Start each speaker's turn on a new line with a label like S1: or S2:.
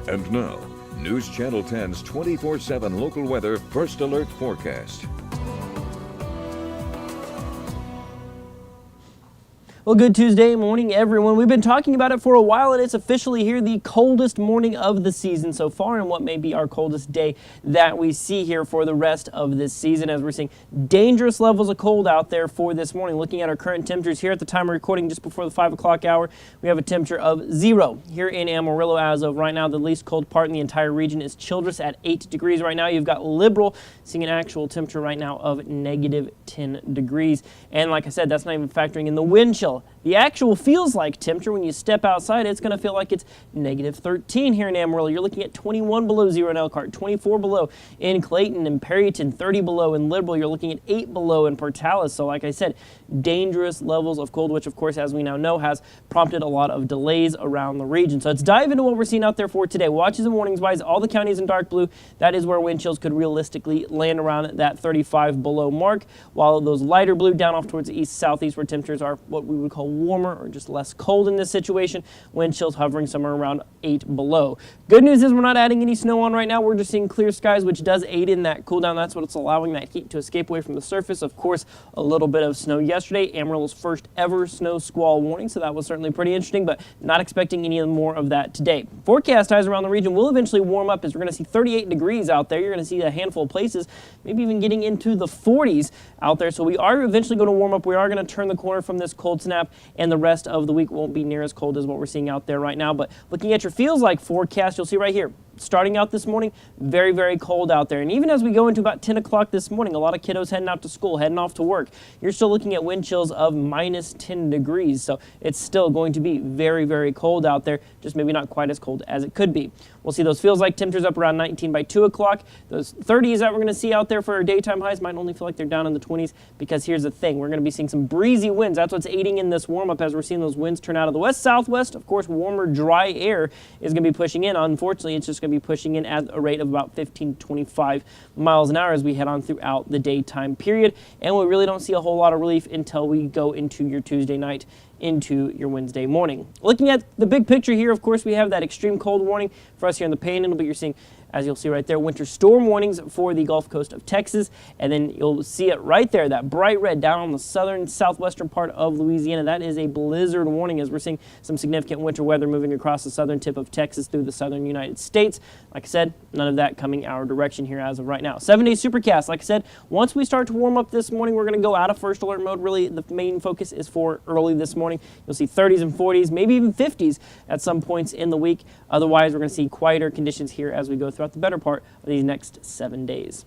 S1: And now, News Channel 10's 24/7 local weather first alert forecast.
S2: Well, good Tuesday morning, everyone. We've been talking about it for a while, and it's officially here, the coldest morning of the season so far, and what may be our coldest day that we see here for the rest of this season, as we're seeing dangerous levels of cold out there for this morning. Looking at our current temperatures here at the time of recording, just before the 5 o'clock hour, we have a temperature of 0 here in Amarillo as of right now. The least cold part in the entire region is Childress at 8 degrees right now. You've got Liberal seeing an actual temperature right now of negative 10 degrees. And like I said, that's not even factoring in the wind chill. The actual feels like temperature when you step outside, it's going to feel like it's negative 13 here in Amarillo. You're looking at 21 below 0 in Elkhart, 24 below in Clayton and Perryton, 30 below in Liberal. You're looking at 8 below in Portales. So like I said, dangerous levels of cold, which of course, as we now know, has prompted a lot of delays around the region. So let's dive into what we're seeing out there for today. Watches and warnings wise, all the counties in dark blue, that is where wind chills could realistically land around that 35 below mark, while those lighter blue down off towards the east-southeast where temperatures are what we would call warmer or just less cold in this situation. Wind chills hovering somewhere around 8 below. Good news is we're not adding any snow on right now. We're just seeing clear skies, which does aid in that cool down. That's what's allowing that heat to escape away from the surface. Of course, a little bit of snow yesterday, Amarillo's first ever snow squall warning, so that was certainly pretty interesting, but not expecting any more of that today. Forecast highs around the region will eventually warm up as we're going to see 38 degrees out there. You're going to see a handful of places, maybe even getting into the 40s out there. So we are eventually going to warm up. We are going to turn the corner from this cold snap, and the rest of the week won't be near as cold as what we're seeing out there right now. But looking at your feels like forecast, you'll see right here, starting out this morning, very, very cold out there. And even as we go into about 10 o'clock this morning, a lot of kiddos heading out to school, heading off to work, you're still looking at wind chills of minus 10 degrees. So it's still going to be very, very cold out there, just maybe not quite as cold as it could be. We'll see those feels like temperatures up around 19 by 2 o'clock. Those 30s that we're going to see out there for our daytime highs might only feel like they're down in the 20s, because here's the thing. We're going to be seeing some breezy winds. That's what's aiding in this warm-up as we're seeing those winds turn out of the west-southwest. Of course, warmer, dry air is going to be pushing in. Unfortunately, it's just going to be pushing in at a rate of about 15 to 25 miles an hour as we head on throughout the daytime period. And we really don't see a whole lot of relief until we go into your Tuesday night, into your Wednesday morning. Looking at the big picture here, of course, we have that extreme cold warning for us here in the Panhandle, but you're seeing, as you'll see right there, winter storm warnings for the Gulf Coast of Texas. And then you'll see it right there, that bright red down on the southern, southwestern part of Louisiana. That is a blizzard warning as we're seeing some significant winter weather moving across the southern tip of Texas through the southern United States. Like I said, none of that coming our direction here as of right now. 7-day supercast. Like I said, once we start to warm up this morning, we're going to go out of first alert mode. Really, the main focus is for early this morning. You'll see 30s and 40s, maybe even 50s at some points in the week. Otherwise, we're going to see quieter conditions here as we go throughout the better part of these next 7 days.